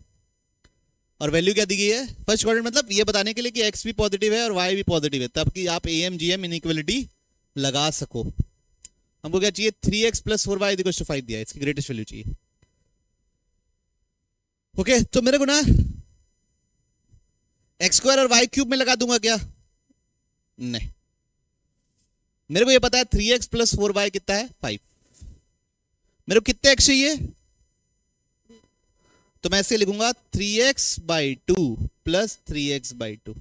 और वैल्यू क्या दी गई है फर्स्ट क्वाड्रेंट, मतलब ये बताने के लिए कि x भी पॉजिटिव है और y भी पॉजिटिव है, तब कि आप am gm इनइक्वालिटी लगा सको। हमको क्या चाहिए 3x plus 4y equal to 5 दिया है, इसकी ग्रेटेस्ट वैल्यू चाहिए। ओके तो मेरे को ना एक्स स्क्वायर और वाई क्यूब में लगा दूंगा क्या, नहीं, मेरे को ये पता है 3x प्लस 4y कितना है 5। मेरे को कितने x चाहिए, तो मैं ऐसे लिखूंगा 3x बाई 2 प्लस 3x/2।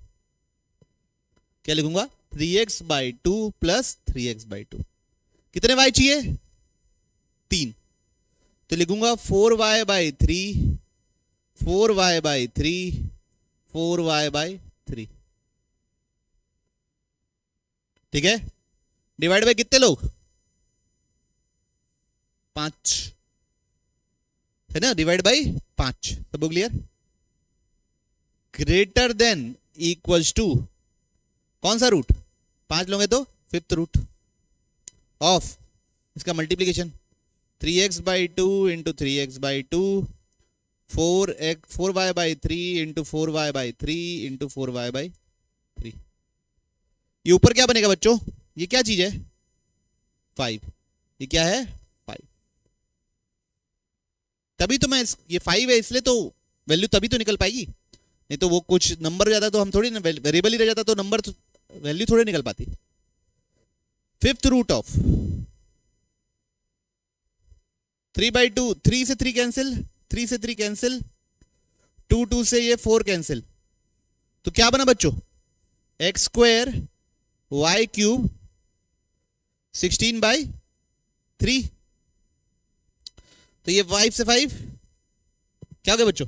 क्या लिखूंगा? 3x/2 plus 3x/2। कितने y चाहिए? 3। तो लिखूंगा 4y/3, 4y/3, 4y/3। ठीक है, डिवाइड बाय कितने लोग? 5 है ना, डिवाइड बाय 5। सब clear? Greater than equals to कौन सा रूट? 5 लोगे तो 5th रूट ऑफ इसका multiplication 3x/2 into 3x/2, 4y/3 into 4y/3 into 4y/3। ये ऊपर क्या बनेगा बच्चों? ये क्या चीज है? 5। ये क्या है? 5। तभी तो मैं ये 5 है इसलिए तो वैल्यू तभी तो निकल पाएगी, नहीं तो वो कुछ नंबर हो जाता तो हम थोड़ी ना, वेरिएबल ही रह जाता तो नंबर वैल्यू थोड़ी निकल पाती। 5th रूट ऑफ 3/2, 3 से 3 कैंसिल, 3 से 3 कैंसिल, 2 से ये 4 कैंसिल, तो क्या बना बच्चों? x² y³ 16/3। तो ये 5 से 5 क्या हो गया बच्चों?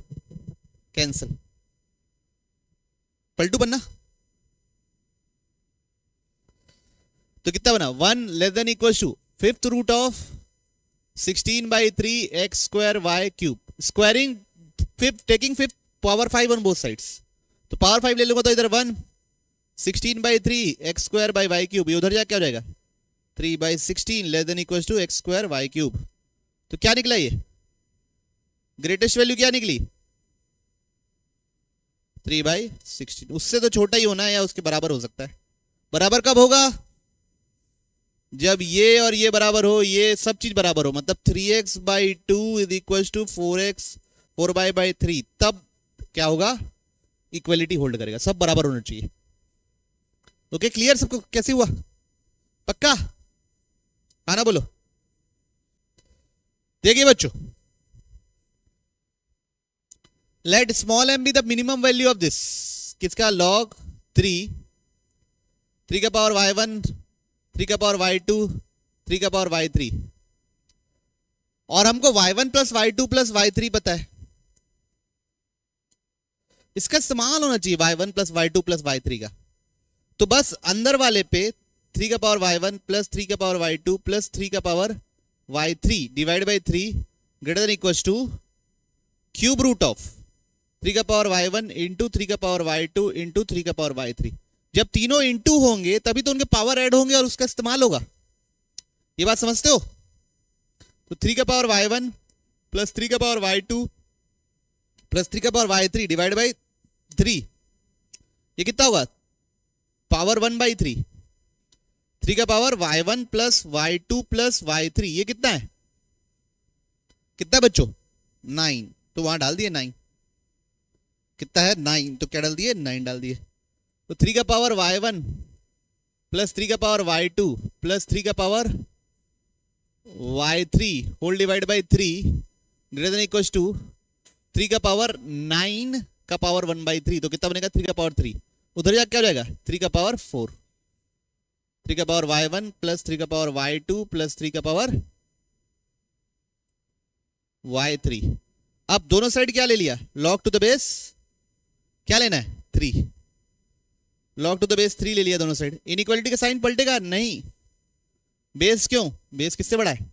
कैंसिल। पलटू बनना, तो कितना बना? 1 less than equal to 5th root of 16/3 x² y³। Squaring 5th, taking 5th power 5 on both sides, तो पावर 5 ले लूंगा तो इधर 1 16/3 x² y³, ये उधर जा क्या हो जाएगा? 3/16 less than equal to x² y³। तो क्या निकला? ये ग्रेटेस्ट वैल्यू क्या निकली? 3/16। उससे तो छोटा ही होना है या उसके बराबर हो सकता है। बराबर कब होगा? जब ये और ये बराबर हो, ये सब चीज बराबर हो, मतलब 3x/2 is equal to 4y/3, तब क्या होगा? इक्वलिटी होल्ड करेगा, सब बराबर होना चाहिए। ओके, क्लियर सबको? कैसे हुआ? पक्का? आना बोलो। देखिए बच्चों, let small m be the minimum value of this. किसका? log 3, 3 का पावर y1, 3 का पावर y2, 3 का पावर y3, और हमको y1 plus y2 plus y3 पता है। इसका इस्तेमाल होना चाहिए y1 plus y2 plus y3 का। तो बस अंदर वाले पे 3 का पावर y1 प्लस 3 का पावर y2 प्लस 3 का power y3 divide by 3 greater than equals to cube root of 3 का पावर y1 इंटू 3 का पावर y2 इंटू 3 का पावर y3। जब तीनों इंटू होंगे तभी तो उनके पावर ऐड होंगे और उसका इस्तेमाल होगा। ये बात समझते हो? तो 3 का पावर y1 प्लस 3 का पावर y2 प्लस 3 का पावर y3 डिवाइड बाई 3, ये कितना होगा? पावर 1/3। 3 का power y1 plus y2 plus y3, ये कितना है? कितना बच्चों? 9। तो वहां डाल दिए 9। कितना है? 9। तो क्या डाल दिए? 9 डाल दिए। तो 3 का पावर y1 प्लस 3 का पावर y2 प्लस 3 का power y3 whole divide by 3 greater than equals to 3 का पावर 9 का पावर 1/3। तो कितना बनेगा? 3 का पावर 3। उधर जा क्या हो जाएगा? 3 का पावर 4। 3 का पावर y1 प्लस 3 का पावर y2 प्लस 3 का पावर y3। अब दोनों साइड क्या ले लिया? log टू द बेस क्या लेना है? 3। log टू द बेस 3 ले लिया दोनों साइड। इनइक्वालिटी का साइन पलटेगा नहीं। बेस क्यों? बेस किससे बड़ा है?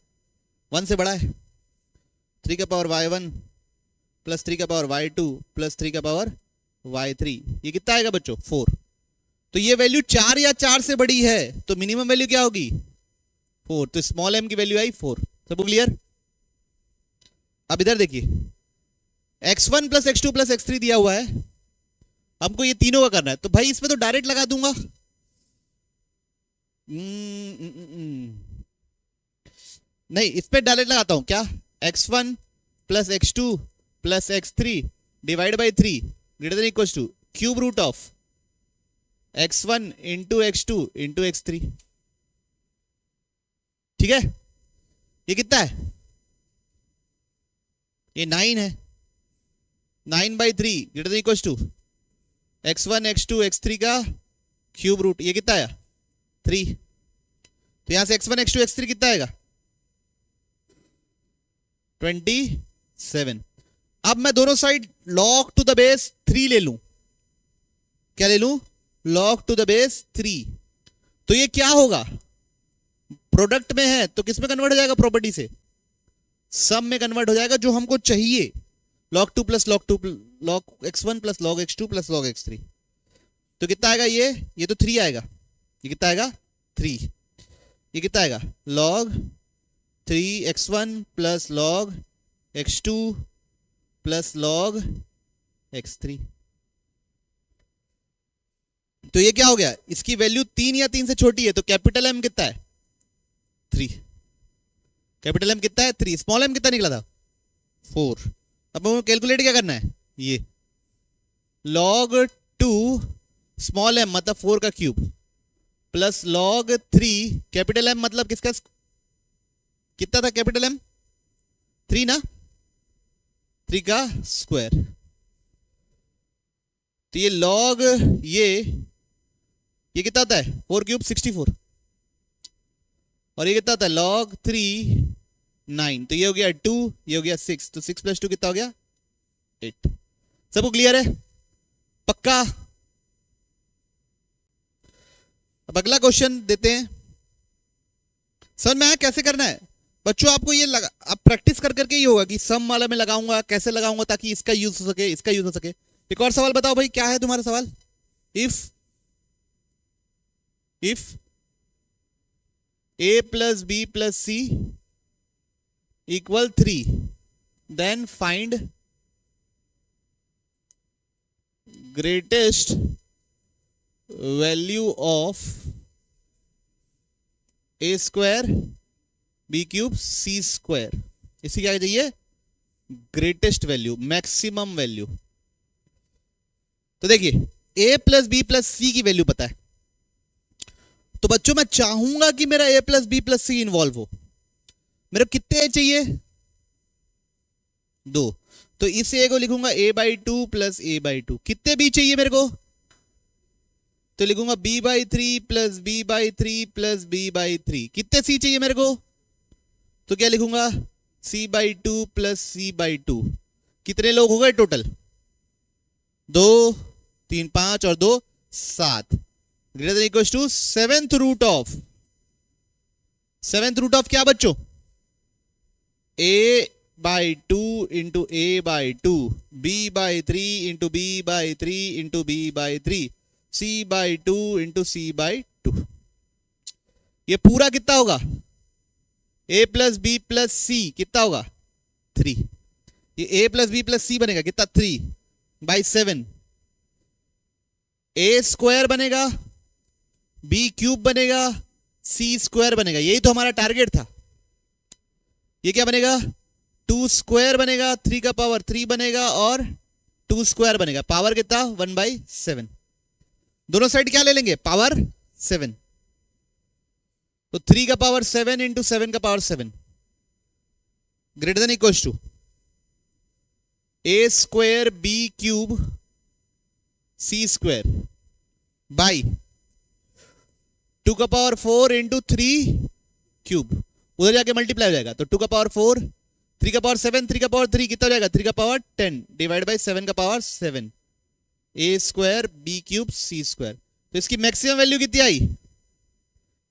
1 से बड़ा है। 3 का पावर y1 प्लस 3 का पावर y2 प्लस 3 का पावर y3, ये कितना आएगा बच्चों? 4। तो ये वैल्यू 4 या 4 से बड़ी है तो मिनिमम वैल्यू क्या होगी? 4। तो स्मॉल m की वैल्यू आई 4। सब क्लियर? अब इधर देखिए, x1 plus x2 plus x3 दिया हुआ है, हमको ये तीनों का करना है। तो भाई इसमें तो डायरेक्ट लगा दूंगा। नहीं, इस पे डायरेक्ट लगाता हूं क्या? x1 plus x2 plus x3 divide by 3 greater than equals to cube root of x1 into x2 into x3। ठीक है? ये कितना है? ये 9 है। 9/3 greater than equals to x1 x2 x3 का क्यूब रूट, ये कितना आया 3। तो यहां से x1 x2 x3 कितना आएगा 27। अब मैं दोनों side log to the base 3 ले लूं, क्या ले लूं log टू द बेस 3। तो ये क्या होगा, प्रोडक्ट में है तो किस में कन्वर्ट हो जाएगा, प्रॉपर्टी से सम में कन्वर्ट हो जाएगा, जो हमको चाहिए log 2 plus log 2 log x1 plus log x2 plus log x3। तो कितना आएगा ये तो 3 आएगा, ये कितना आएगा 3, ये कितना आएगा log 3x1 plus log x2 plus log x3। तो ये क्या हो गया, इसकी वैल्यू 3 या 3 से छोटी है, तो कैपिटल M कितना है 3, कैपिटल M कितना है 3, स्मॉल m कितना निकला था 4। अब हमें कैलकुलेट क्या करना है, ये log 2 स्मॉल m मतलब 4 का cube plus log 3 capital M मतलब किसका, कितना था कैपिटल M 3 ना, 3 का स्क्वायर। तो ये log ये कितना होता है 4 क्यूब 64, और ये कितना होता है log 3 9। तो ये हो गया 2, ये हो गया 6, तो 6 प्लस 2 कितना हो गया 8। सबको क्लियर है, पक्का। अब अगला क्वेश्चन देते हैं, समझ में आया कैसे करना है बच्चों। आपको ये लगा, आप प्रैक्टिस कर करके ही होगा कि सम वाला में लगाऊंगा, कैसे लगाऊंगा ताकि इसका यूज हो सके, इसका यूज हो सके। एक और सवाल बताओ भाई, क्या है तुम्हारा सवाल, if a plus B plus C equal 3 then find greatest value of a square B cube C square. इसी क्या चाहिए, ग्रेटेस्ट वैल्यू, मैक्सिमम वैल्यू। तो देखिए a प्लस बी प्लस सी की वैल्यू पता है, तो बच्चों मैं चाहूंगा कि मेरा a plus B plus C involve हो। मेरे को कितने a चाहिए 2, तो इस a को लिखूंगा a/2 प्लस a/2। कितने b चाहिए मेरे को, तो लिखूंगा b/3 plus b/3 plus b/3। कितने c चाहिए मेरे को, तो क्या लिखूंगा c/2 प्लस c/2। कितने लोग हो गए टोटल 2 3 5 और 2 7, greater than equals to 7th root of, 7th root of क्या बच्चों a/2 into a/2, b/3 into b/3 into b/3, c/2 into c/2। ये पूरा कितना होगा a प्लस बी प्लस सी कितना होगा 3। ये a प्लस बी प्लस सी बनेगा कितना 3/7। a स्क्वायर बनेगा, b क्यूब बनेगा, c स्क्वायर बनेगा। यही तो हमारा टारगेट था। ये क्या बनेगा 2 स्क्वायर बनेगा, 3 का पावर 3 बनेगा और 2 स्क्वायर बनेगा। पावर कितना 1/7। दोनों साइड क्या ले लेंगे पावर 7, तो 3 का पावर 7 इंटू 7 का power 7 greater than equals to a square b cube c square by 2 का पावर 4 इंटू 3 क्यूब, उधर जाके मल्टीप्लाई हो जाएगा, तो 2 का पावर 4, 3 का पावर 7, 3 का पावर 3 कितना हो जाएगा 3 का पावर 10 डिवाइड बाई 7 का power 7, a square b cube c square. तो इसकी मैक्सिमम वैल्यू कितनी आई,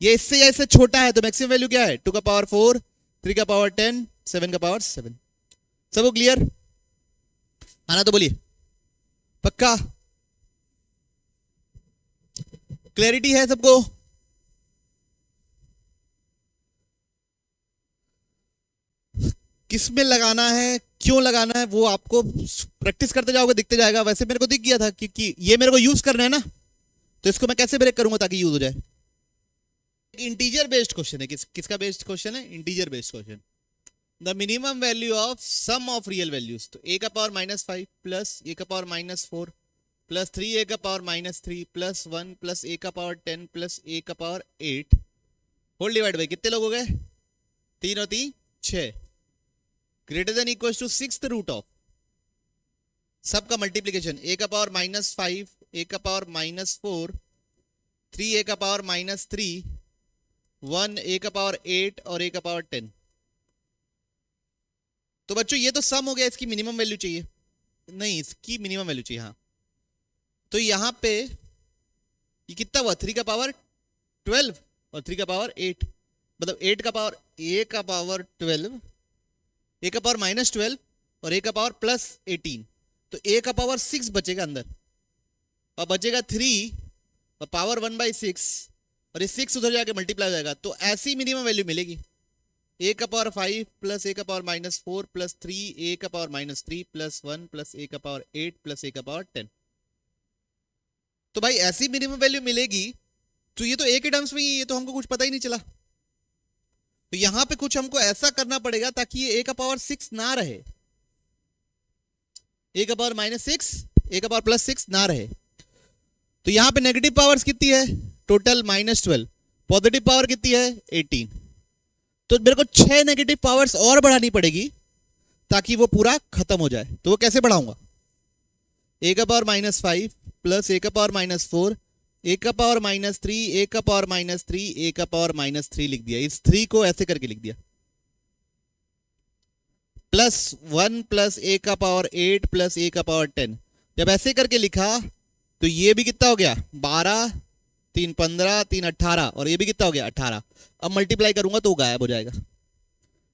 ये इससे या इससे छोटा है, तो मैक्सिमम वैल्यू क्या है 2 का पावर 4, 3 का पावर 10, 7 का पावर 7। सबको क्लियर, आना तो बोलिए, पक्का क्लैरिटी है सबको। किस में लगाना है, क्यों लगाना है, वो आपको प्रैक्टिस करते जाओगे दिखते जाएगा। वैसे मेरे को दिख गया था कि ये मेरे को यूज करना है ना, तो इसको मैं कैसे ब्रेक करूंगा ताकि यूज हो जाए। इंटीजर बेस्ड क्वेश्चन है, किसका बेस्ड क्वेश्चन है, integer based question. The minimum value of sum of real values, तो a का पावर -5 प्लस a का पावर -4 प्लस 3a का पावर -3 प्लस 1 प्लस a का पावर 10 प्लस a का पावर 8 होल डिवाइड बाई कितने लोग हो गए 3 और 3 6 greater than equals to 6th root of सबका मल्टीप्लीकेशन, ए का पावर -5, ए का पावर -4, 3 ए का पावर -3, 1 ए का पावर 8 और ए का पावर 10। तो बच्चों ये तो सम हो गया, इसकी मिनिमम वैल्यू चाहिए, नहीं इसकी मिनिमम वैल्यू चाहिए। हाँ तो यहाँ पे ये कितना हुआ, 3 का पावर 12 और 3 का पावर 8, मतलब 8 का पावर ए का पावर 12, ए का पावर -12 और ए का पावर +18, तो ए का पावर 6 बचेगा अंदर और बचेगा 3 और पावर 1/6 और ये 6 उधर जाके मल्टीप्लाई हो जाएगा, तो ऐसी मिनिमम वैल्यू मिलेगी। ए का पावर 5 प्लस ए का पावर -4 प्लस 3 ए का पावर -3 प्लस 1 प्लस ए का पावर 8 प्लस ए का पावर 10। तो भाई ऐसी मिनिमम वैल्यू मिलेगी, तो ये तो ए के टर्म्स में ही, ये तो हमको कुछ पता ही नहीं चला। तो यहां पे कुछ हमको ऐसा करना पड़ेगा ताकि ये ए का पावर 6 ना रहे, ए का पावर -6 ए का पावर +6 ना रहे। तो यहां पे नेगेटिव पावर्स कितनी है, टोटल -12, पॉजिटिव पावर कितनी है 18, तो मेरे को 6 नेगेटिव पावर्स और बढ़ानी पड़ेगी ताकि वो पूरा खत्म हो जाए। तो वो कैसे बढ़ाऊंगा, ए का पावर -5 प्लस ए का पावर -4, ए का पावर -3, ए का पावर -3, ए का पावर -3 लिख दिया, इस 3 को ऐसे करके लिख दिया, +1 प्लस ए का पावर 8 प्लस ए का पावर 10। जब ऐसे करके लिखा तो ये भी कितना हो गया 12, 3 15, 3 18 और ये भी कितना हो गया 18। अब मल्टीप्लाई करूंगा तो गायब हो जाएगा,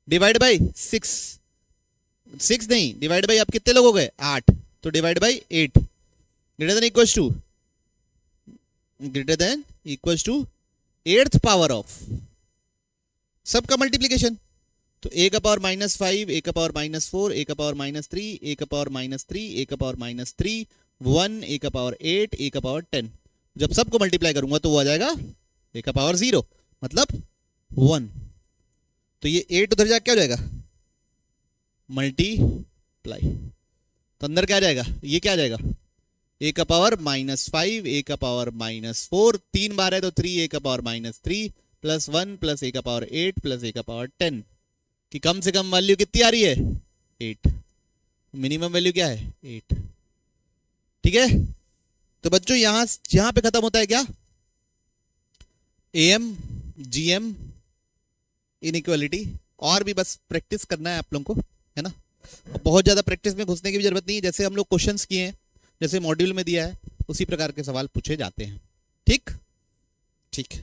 डिवाइड बाई 6 नहीं, डिवाइड बाई, अब कितने लोग हो गए 8, तो divide by 8 greater than equals to 8th power of सबका मल्टीप्लीकेशन। तो ए का पावर -5, ए का पावर -4, ए का पावर -3, ए का पावर -3, ए का पावर -3, 1 ए का पावर 8, ए का पावर 10। जब सबको मल्टीप्लाई करूंगा तो वो आ जाएगा ए का पावर 0 मतलब 1। तो ये 8 उधर जाके क्या हो जाएगा मल्टीप्लाई, तो अंदर क्या आ जाएगा, ये क्या आ जाएगा ए का पावर -5, ए का पावर -4, 3 बार है तो 3 ए का पावर -3 प्लस 1 प्लस ए का पावर 8 प्लस ए का पावर 10 कि कम से कम वैल्यू कितनी आ रही है 8, मिनिमम वैल्यू क्या है 8। ठीक है, तो बच्चों यहां पे खत्म होता है क्या एम जीएम इनइक्वालिटी। और भी बस प्रैक्टिस करना है आप लोगों को, है ना, बहुत ज्यादा प्रैक्टिस में घुसने की भी जरूरत नहीं है, जैसे हम लोग क्वेश्चंस किए हैं, जैसे मॉड्यूल में दिया है उसी प्रकार के सवाल पूछे जाते हैं। ठीक ठीक।